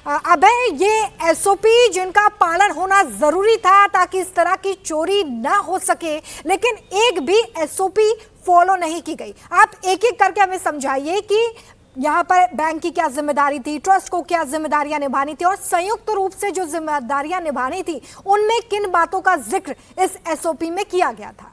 अबे ये एसओपी जिनका पालन होना जरूरी था ताकि इस तरह की चोरी ना हो सके, लेकिन एक भी एसओपी फॉलो नहीं की गई। आप एक एक करके हमें समझाइए कि यहाँ पर बैंक की क्या जिम्मेदारी थी, ट्रस्ट को क्या जिम्मेदारियां निभानी थी और संयुक्त रूप से जो जिम्मेदारियां निभानी थी उनमें किन बातों का जिक्र इस एसओपी में किया गया था।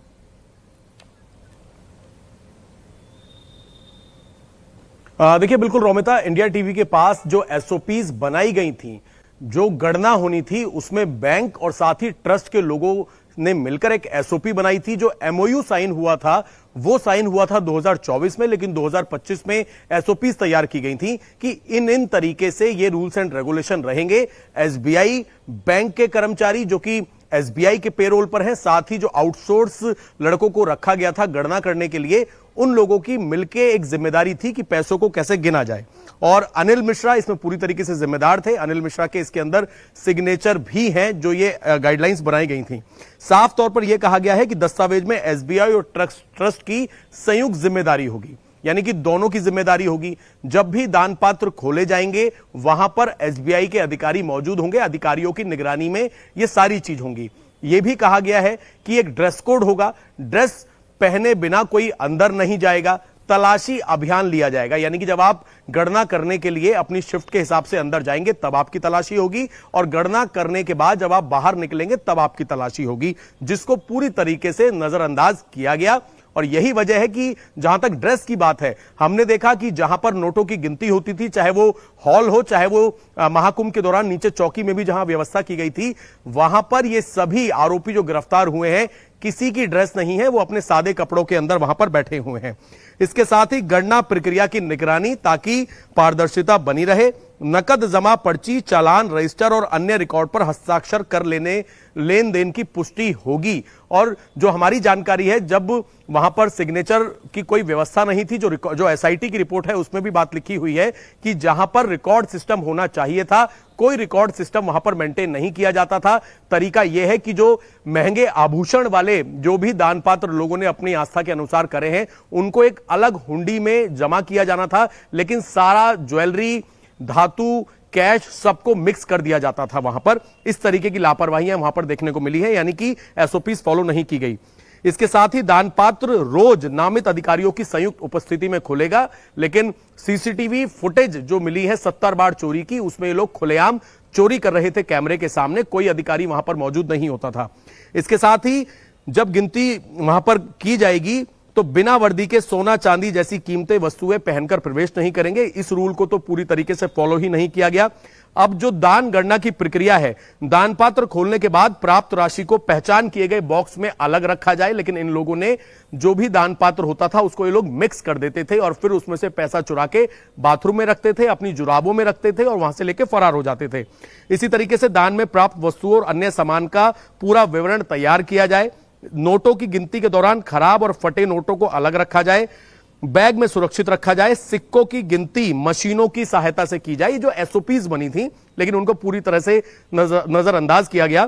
देखिए बिल्कुल रोमिता, इंडिया टीवी के पास जो एसओपीज बनाई गई थी, जो गणना होनी थी, उसमें बैंक और साथ ही ट्रस्ट के लोगों ने मिलकर एक एसओपी बनाई थी। जो एमओयू साइन हुआ था वो साइन हुआ था 2024 में, लेकिन 2025 में एसओपीज तैयार की गई थी कि इन तरीके से ये रूल्स एंड रेगुलेशन रहेंगे। एसबीआई बैंक के कर्मचारी जो कि एसबीआई के पेरोल पर हैं, साथ ही जो आउटसोर्स लड़कों को रखा गया था गणना करने के लिए, उन लोगों की मिलके एक जिम्मेदारी थी कि पैसों को कैसे गिना जाए। और अनिल मिश्रा इसमें पूरी तरीके से जिम्मेदार थे। अनिल मिश्रा के इसके अंदर सिग्नेचर भी हैं जो ये गाइडलाइंस बनाई गई थी। साफ तौर पर यह कहा गया है कि दस्तावेज में एसबीआई और ट्रस्ट की संयुक्त जिम्मेदारी होगी, यानी कि दोनों की जिम्मेदारी होगी। जब भी दान पात्र खोले जाएंगे वहां पर एसबीआई के अधिकारी मौजूद होंगे, अधिकारियों की निगरानी में ये सारी चीज होंगी। यह भी कहा गया है कि एक ड्रेस कोड होगा, ड्रेस पहने बिना कोई अंदर नहीं जाएगा, तलाशी अभियान लिया जाएगा, यानी कि जब आप गणना करने के लिए अपनी शिफ्ट के हिसाब से अंदर जाएंगे तब आपकी तलाशी होगी, और गणना करने के बाद जब आप बाहर निकलेंगे तब आपकी तलाशी होगी, जिसको पूरी तरीके से नजरअंदाज किया गया। और यही वजह है कि जहां तक ड्रेस की बात है, हमने देखा कि जहां पर नोटों की गिनती होती थी, चाहे वो हॉल हो, चाहे वो महाकुंभ के दौरान नीचे चौकी में भी जहां व्यवस्था की गई थी, वहां पर ये सभी आरोपी जो गिरफ्तार हुए हैं, किसी की ड्रेस नहीं है, वो अपने सादे कपड़ों के अंदर वहां पर बैठे हुए हैं। इसके साथ ही गणना प्रक्रिया की निगरानी ताकि पारदर्शिता बनी रहे, नकद जमा पर्ची, चालान, रजिस्टर और अन्य रिकॉर्ड पर हस्ताक्षर कर लेन देन की पुष्टि होगी। और जो हमारी जानकारी है, जब वहां पर सिग्नेचर की कोई व्यवस्था नहीं थी, जो एसआईटी की रिपोर्ट है उसमें भी बात लिखी हुई है कि जहां पर रिकॉर्ड सिस्टम होना चाहिए था, कोई रिकॉर्ड सिस्टम वहां पर मेंटेन नहीं किया जाता था। तरीका यह है कि जो महंगे आभूषण वाले जो भी दान पात्र लोगों ने अपनी आस्था के अनुसार करे हैं, उनको एक अलग हुंडी में जमा किया जाना था, लेकिन सारा ज्वेलरी, धातु, कैश सबको मिक्स कर दिया जाता था वहां पर। इस तरीके की लापरवाहियां वहां पर देखने को मिली है, यानी कि एसओपीज फॉलो नहीं की गई। इसके साथ ही दान पात्र रोज नामित अधिकारियों की संयुक्त उपस्थिति में खुलेगा, लेकिन सीसीटीवी फुटेज जो मिली है 70 बार चोरी की, उसमें ये लोग खुलेआम चोरी कर रहे थे कैमरे के सामने, कोई अधिकारी वहां पर मौजूद नहीं होता था। इसके साथ ही जब गिनती वहां पर की जाएगी तो बिना वर्दी के सोना चांदी जैसी कीमती वस्तुएं पहनकर प्रवेश नहीं करेंगे। इस रूल को तो पूरी तरीके से फॉलो ही नहीं किया गया। अब जो दान गणना की प्रक्रिया है, दान पात्र खोलने के बाद प्राप्त राशि को पहचान किए गए बॉक्स में अलग रखा जाए, लेकिन इन लोगों ने जो भी दान पात्र होता था उसको ये लोग मिक्स कर देते थे और फिर उसमें से पैसा चुरा के बाथरूम में रखते थे, अपनी जुराबों में रखते थे और वहां से लेके फरार हो जाते थे। इसी तरीके से दान में प्राप्त वस्तुओं और अन्य सामान का पूरा विवरण तैयार किया जाए, नोटों की गिनती के दौरान खराब और फटे नोटों को अलग रखा जाए, बैग में सुरक्षित रखा जाए, सिक्कों की गिनती मशीनों की सहायता से की जाए। जो एसओपीज बनी थी, लेकिन उनको पूरी तरह से नजरअंदाज किया गया।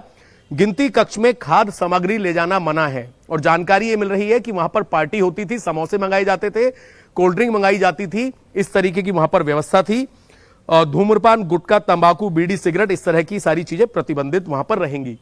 गिनती कक्ष में खाद्य सामग्री ले जाना मना है, और जानकारी यह मिल रही है कि वहां पर पार्टी होती थी, समोसे मंगाए जाते थे, कोल्ड ड्रिंक मंगाई जाती थी, इस तरीके की वहां पर व्यवस्था थी। धूम्रपान, गुटखा, तंबाकू, बीड़ी, सिगरेट, इस तरह की सारी चीजें प्रतिबंधित वहां पर रहेंगी।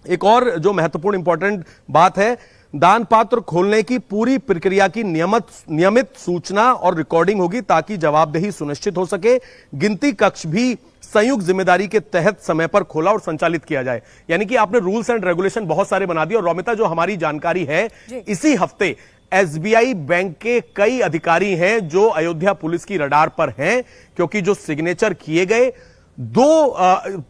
एक और जो महत्वपूर्ण इंपॉर्टेंट बात है, दान पात्र खोलने की पूरी प्रक्रिया की नियमित सूचना और रिकॉर्डिंग होगी ताकि जवाबदेही सुनिश्चित हो सके। गिनती कक्ष भी संयुक्त जिम्मेदारी के तहत समय पर खोला और संचालित किया जाए। यानी कि आपने रूल्स एंड रेगुलेशन बहुत सारे बना दिए। और रोमिता, जो हमारी जानकारी है, इसी हफ्ते एसबीआई बैंक के कई अधिकारी हैं जो अयोध्या पुलिस की रडार पर हैं, क्योंकि जो सिग्नेचर किए गए, दो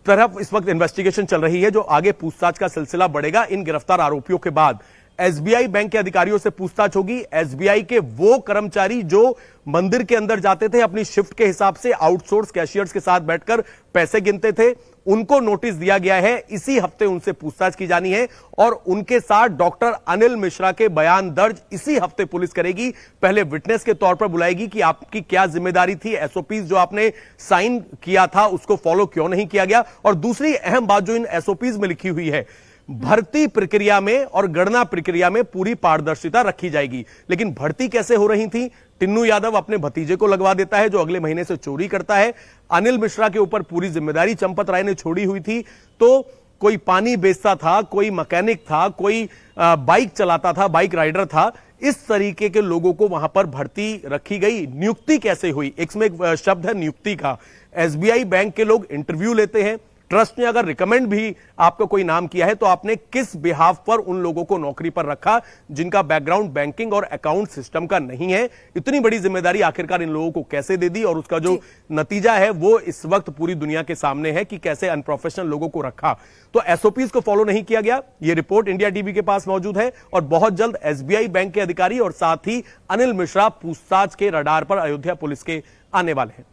तरफ इस वक्त इन्वेस्टिगेशन चल रही है, जो आगे पूछताछ का सिलसिला बढ़ेगा। इन गिरफ्तार आरोपियों के बाद एसबीआई बैंक के अधिकारियों से पूछताछ होगी। एसबीआई के वो कर्मचारी जो मंदिर के अंदर जाते थे, अपनी शिफ्ट के हिसाब से आउटसोर्स कैशियर्स के साथ बैठकर पैसे गिनते थे, उनको नोटिस दिया गया है। इसी हफ्ते उनसे पूछताछ की जानी है और उनके साथ डॉक्टर अनिल मिश्रा के बयान दर्ज इसी हफ्ते पुलिस करेगी। पहले विटनेस के तौर पर बुलाएगी कि आपकी क्या जिम्मेदारी थी, एसओपीज जो आपने साइन किया था उसको फॉलो क्यों नहीं किया गया। और दूसरी अहम बात जो इन एसओपीज में लिखी हुई है, भर्ती प्रक्रिया में और गणना प्रक्रिया में पूरी पारदर्शिता रखी जाएगी। लेकिन भर्ती कैसे हो रही थी? टिन्नू यादव अपने भतीजे को लगवा देता है जो अगले महीने से चोरी करता है। अनिल मिश्रा के ऊपर पूरी जिम्मेदारी चंपत राय ने छोड़ी हुई थी। तो कोई पानी बेचता था, कोई मैकेनिक था, कोई बाइक चलाता था, बाइक राइडर था। इस तरीके के लोगों को वहां पर भर्ती रखी गई। नियुक्ति कैसे हुई? इसमें एक शब्द है नियुक्ति का। एसबीआई बैंक के लोग इंटरव्यू लेते हैं। ट्रस्ट ने अगर रिकमेंड भी आपको कोई नाम किया है तो आपने किस बिहाफ पर उन लोगों को नौकरी पर रखा जिनका बैकग्राउंड बैंकिंग और अकाउंट सिस्टम का नहीं है? इतनी बड़ी जिम्मेदारी आखिरकार इन लोगों को कैसे दे दी? और उसका जो नतीजा है वो इस वक्त पूरी दुनिया के सामने है कि कैसे अनप्रोफेशनल लोगों को रखा। तो एसओपीज को फॉलो नहीं किया गया। यह रिपोर्ट इंडिया टीवी के पास मौजूद है और बहुत जल्द एसबीआई बैंक के अधिकारी और साथ ही अनिल मिश्रा पूछताछ के रडार पर अयोध्या पुलिस के आने वाले हैं।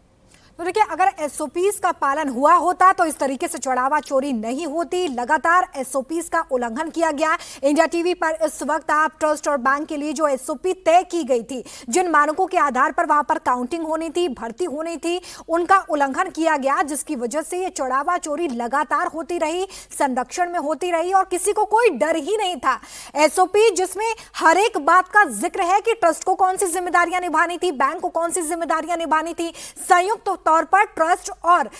तो देखिए, अगर एसओपीज का पालन हुआ होता तो इस तरीके से चढ़ावा चोरी नहीं होती। लगातार एसओपीज का उल्लंघन किया गया। इंडिया टीवी पर इस वक्त आप ट्रस्ट और बैंक के लिए जो एसओपी तय की गई थी, जिन मानकों के आधार पर वहां पर काउंटिंग होनी थी, भर्ती होनी थी, उनका उल्लंघन किया गया, जिसकी वजह से ये चढ़ावा चोरी लगातार होती रही, संरक्षण में होती रही और किसी को कोई डर ही नहीं था। एसओपी जिसमें हर एक बात का जिक्र है कि ट्रस्ट को कौन सी जिम्मेदारियां निभानी थी, बैंक को कौन सी जिम्मेदारियां निभानी थी, संयुक्त तौर पर ट्रस्ट और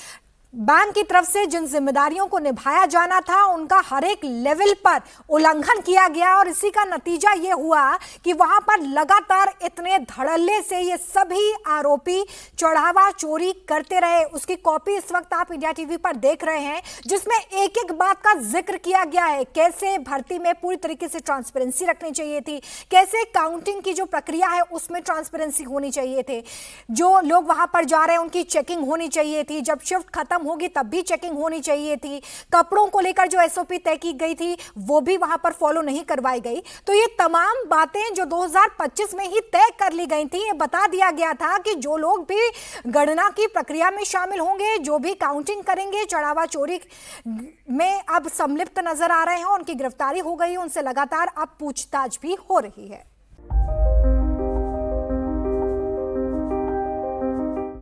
बैंक की तरफ से जिन जिम्मेदारियों को निभाया जाना था उनका हर एक लेवल पर उल्लंघन किया गया। और इसी का नतीजा यह हुआ कि वहां पर लगातार इतने धड़ल्ले से ये सभी आरोपी चढ़ावा चोरी करते रहे। उसकी कॉपी इस वक्त आप इंडिया टीवी पर देख रहे हैं, जिसमें एक एक बात का जिक्र किया गया है। कैसे भर्ती में पूरी तरीके से ट्रांसपेरेंसी रखनी चाहिए थी, कैसे काउंटिंग की जो प्रक्रिया है उसमें ट्रांसपेरेंसी होनी चाहिए थे, जो लोग वहां पर जा रहे हैं उनकी चेकिंग होनी चाहिए थी, जब शिफ्ट खत्म होगी तब भी चेकिंग होनी चाहिए थी, कपड़ों को लेकर जो एसओपी तय की गई थी वो भी वहां पर फॉलो नहीं करवाई गई। तो ये तमाम बातें जो 2025 में ही तय कर ली गई थी, ये बता दिया गया था कि जो लोग भी गणना की प्रक्रिया में शामिल होंगे, जो भी काउंटिंग करेंगे, चढ़ावा चोरी में अब संलिप्त नजर आ रहे हैं, उनकी गिरफ्तारी हो गई, उनसे लगातार अब पूछताछ भी हो रही है।